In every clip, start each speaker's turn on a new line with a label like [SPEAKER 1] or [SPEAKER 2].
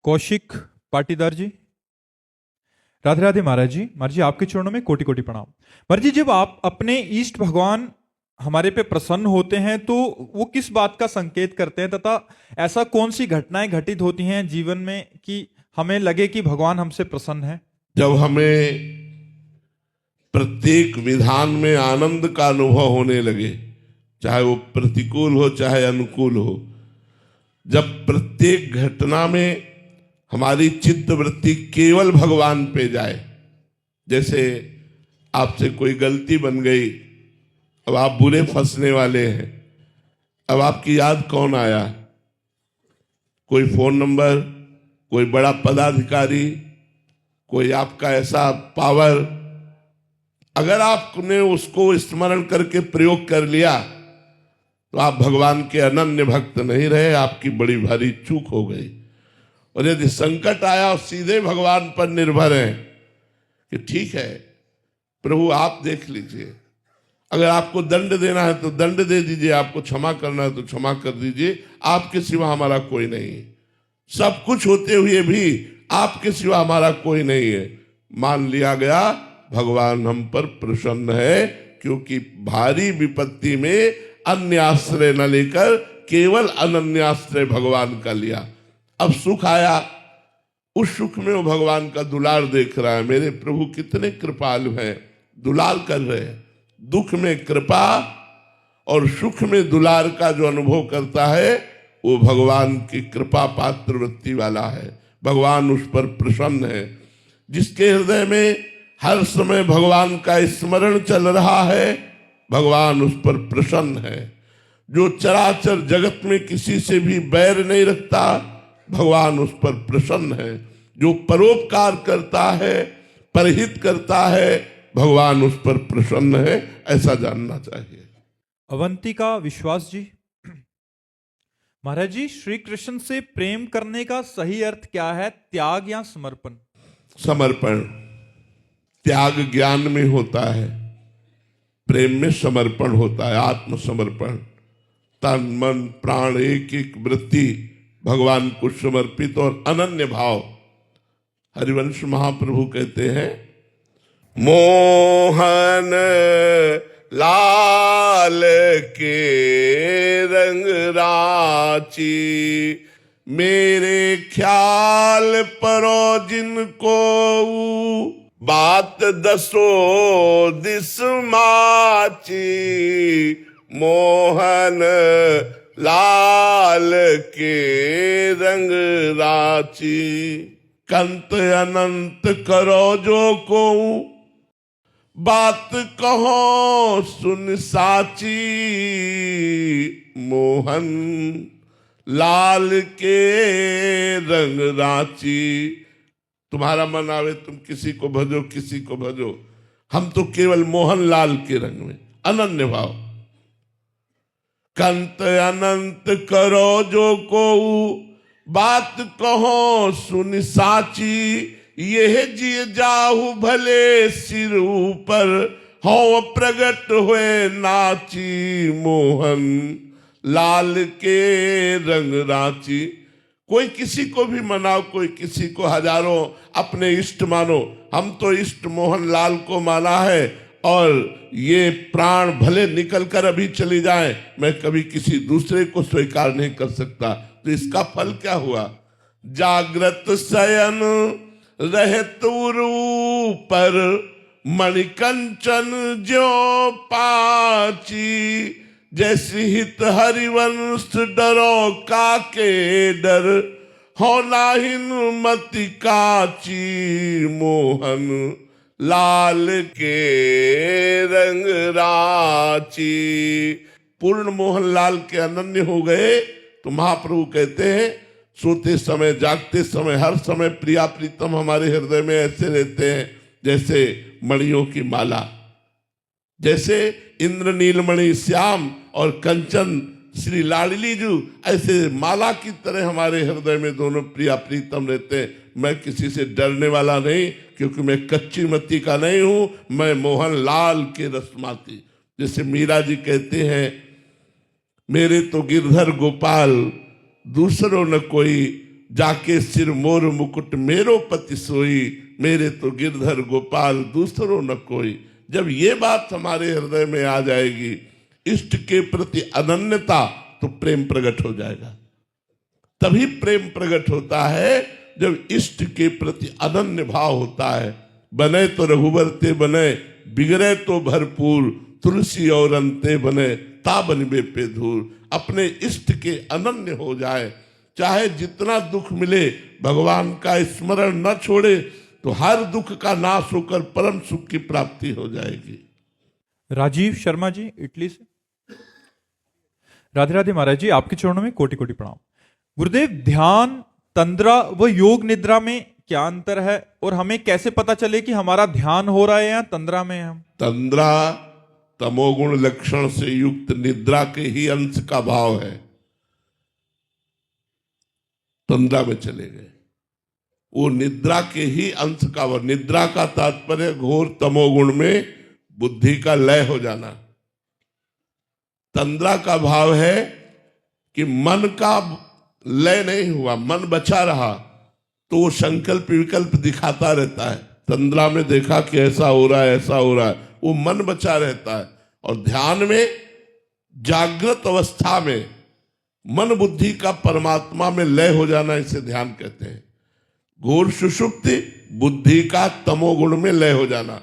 [SPEAKER 1] कौशिक पाटीदार जी, राधे राधे महाराज जी आपके चरणों में कोटि कोटि प्रणाम। महाराज जी, जब आप अपने इष्ट भगवान हमारे पे प्रसन्न होते हैं तो वो किस बात का संकेत करते हैं, तथा ऐसा कौन सी घटनाएं घटित होती हैं जीवन में कि हमें लगे कि भगवान हमसे प्रसन्न है?
[SPEAKER 2] जब हमें प्रत्येक विधान में आनंद का अनुभव होने लगे, चाहे वो प्रतिकूल हो चाहे अनुकूल हो, जब प्रत्येक घटना में हमारी चित्त वृत्ति केवल भगवान पे जाए। जैसे आपसे कोई गलती बन गई, अब आप बुरे फंसने वाले हैं, अब आपकी याद कौन आया? कोई फोन नंबर, कोई बड़ा पदाधिकारी, कोई आपका ऐसा पावर। अगर आपने उसको स्मरण करके प्रयोग कर लिया तो आप भगवान के अनन्य भक्त नहीं रहे, आपकी बड़ी भारी चूक हो गई। और यदि संकट आया और सीधे भगवान पर निर्भर हैं कि ठीक है प्रभु आप देख लीजिए, अगर आपको दंड देना है तो दंड दे दीजिए, आपको क्षमा करना है तो क्षमा कर दीजिए, आपके सिवा हमारा कोई नहीं है। सब कुछ होते हुए भी आपके सिवा हमारा कोई नहीं है। मान लिया गया भगवान हम पर प्रसन्न है, क्योंकि भारी विपत्ति में अन्य आश्रय न लेकर केवल अनन्य आश्रय भगवान का लिया। अब सुख आया, उस सुख में वो भगवान का दुलार देख रहा है। मेरे प्रभु कितने कृपालु हैं, दुलार कर रहे हैं। दुख में कृपा और सुख में दुलार का जो अनुभव करता है वो भगवान की कृपा पात्र वृत्ति वाला है। भगवान उस पर प्रसन्न है। जिसके हृदय में हर समय भगवान का स्मरण चल रहा है, भगवान उस पर प्रसन्न है। जो चराचर जगत में किसी से भी बैर नहीं रखता, भगवान उस पर प्रसन्न है। जो परोपकार करता है, परहित करता है, भगवान उस पर प्रसन्न है। ऐसा जानना चाहिए।
[SPEAKER 1] अवंतिका विश्वास जी, महाराज जी, श्री कृष्ण से प्रेम करने का सही अर्थ क्या है, त्याग या समर्पण?
[SPEAKER 2] समर्पण। त्याग ज्ञान में होता है, प्रेम में समर्पण होता है, आत्मसमर्पण। तन मन प्राण एक एक वृत्ति भगवान को समर्पित और अनन्य भाव। हरिवंश महाप्रभु कहते हैं, मोहन लाल के रंग राची, मेरे ख्याल परो जिनको बात दसो दिस माची। मोहन लाल के रंग राची, कंत अनंत करो जो को बात कहो सुन साची। मोहन लाल के रंग राची। तुम्हारा मन आवे तुम किसी को भजो, किसी को भजो, हम तो केवल मोहन लाल के रंग में, अनन्य भाव। कंत अनंत करो जो को बात कहो सुन साची। यह जी जाहु भले सिर ऊपर, हो प्रगट हुए नाची। मोहन लाल के रंग राची। कोई किसी को भी मनाओ, कोई किसी को हजारों अपने इष्ट मानो, हम तो इष्ट मोहन लाल को माना है। और ये प्राण भले निकल कर अभी चली जाए, मैं कभी किसी दूसरे को स्वीकार नहीं कर सकता। तो इसका फल क्या हुआ? जागृत शयन रहत पर, मणिकंचन ज्यो पाची। जैसी हित हरिवंश डरो काके डर, हो नाहिन मति काची। मोहन लाल के रंग राची। पूर्ण मोहन लाल के अनन्य हो गए तो महाप्रभु कहते हैं, सोते समय जागते समय हर समय प्रिया प्रीतम हमारे हृदय में ऐसे रहते हैं जैसे मणियों की माला। जैसे इंद्र नीलमणि श्याम और कंचन श्री लाडली जू, ऐसे माला की तरह हमारे हृदय में दोनों प्रिया प्रीतम रहते हैं। मैं किसी से डरने वाला नहीं, क्योंकि मैं कच्ची मत्ती का नहीं हूं, मैं मोहन लाल के रसमाती। जैसे मीरा जी कहते हैं, मेरे तो गिरधर गोपाल दूसरों न कोई, जाके सिर मोर मुकुट मेरो पति सोई, मेरे तो गिरधर गोपाल दूसरो न कोई। जब ये बात हमारे हृदय में आ जाएगी, इष्ट के प्रति अनन्यता, तो प्रेम प्रकट हो जाएगा। तभी प्रेम प्रकट होता है जब इष्ट के प्रति अनन्य भाव होता है। बने तो रघुवर ते बने, बिगड़े तो भरपूर, तुलसी और अंते बने, ता बनबे पे धूर। अपने इष्ट के अनन्य हो जाए, चाहे जितना दुख मिले भगवान का स्मरण न छोड़े, तो हर दुख का नाश होकर परम सुख की प्राप्ति हो जाएगी।
[SPEAKER 1] राजीव शर्मा जी इटली से। राधे राधे महाराज जी, आपके चरणों में कोटि कोटि प्रणाम। गुरुदेव, ध्यान, तंद्रा व योग निद्रा में क्या अंतर है, और हमें कैसे पता चले कि हमारा ध्यान हो रहा है या तंद्रा में है हम?
[SPEAKER 2] तंद्रा तमोगुण लक्षण से युक्त निद्रा के ही अंश का भाव है। तंद्रा में चले गए, वो निद्रा के ही अंश का भाव। निद्रा का तात्पर्य घोर तमोगुण में बुद्धि का लय हो जाना। तंद्रा का भाव है कि मन का लय नहीं हुआ, मन बचा रहा, तो वो संकल्प विकल्प दिखाता रहता है। तंद्रा में देखा कि ऐसा हो रहा है, ऐसा हो रहा है, वो मन बचा रहता है। और ध्यान में, जागृत अवस्था में मन बुद्धि का परमात्मा में लय हो जाना, इसे ध्यान कहते हैं। घोर सुषुप्ति, बुद्धि का तमोगुण में लय हो जाना।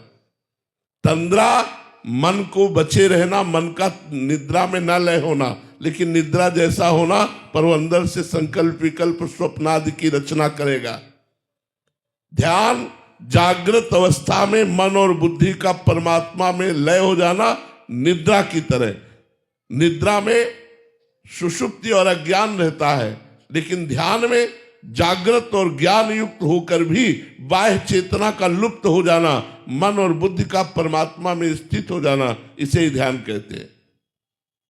[SPEAKER 2] तंद्रा, मन को बचे रहना, मन का निद्रा में न लय होना, लेकिन निद्रा जैसा होना, पर वो अंदर से संकल्प विकल्प स्वप्न आदि की रचना करेगा। ध्यान, जागृत अवस्था में मन और बुद्धि का परमात्मा में लय हो जाना, निद्रा की तरह। निद्रा में सुषुप्ति और अज्ञान रहता है, लेकिन ध्यान में जागृत और ज्ञान युक्त होकर भी बाह्य चेतना का लुप्त हो जाना, मन और बुद्धि का परमात्मा में स्थित हो जाना, इसे ही ध्यान कहते हैं।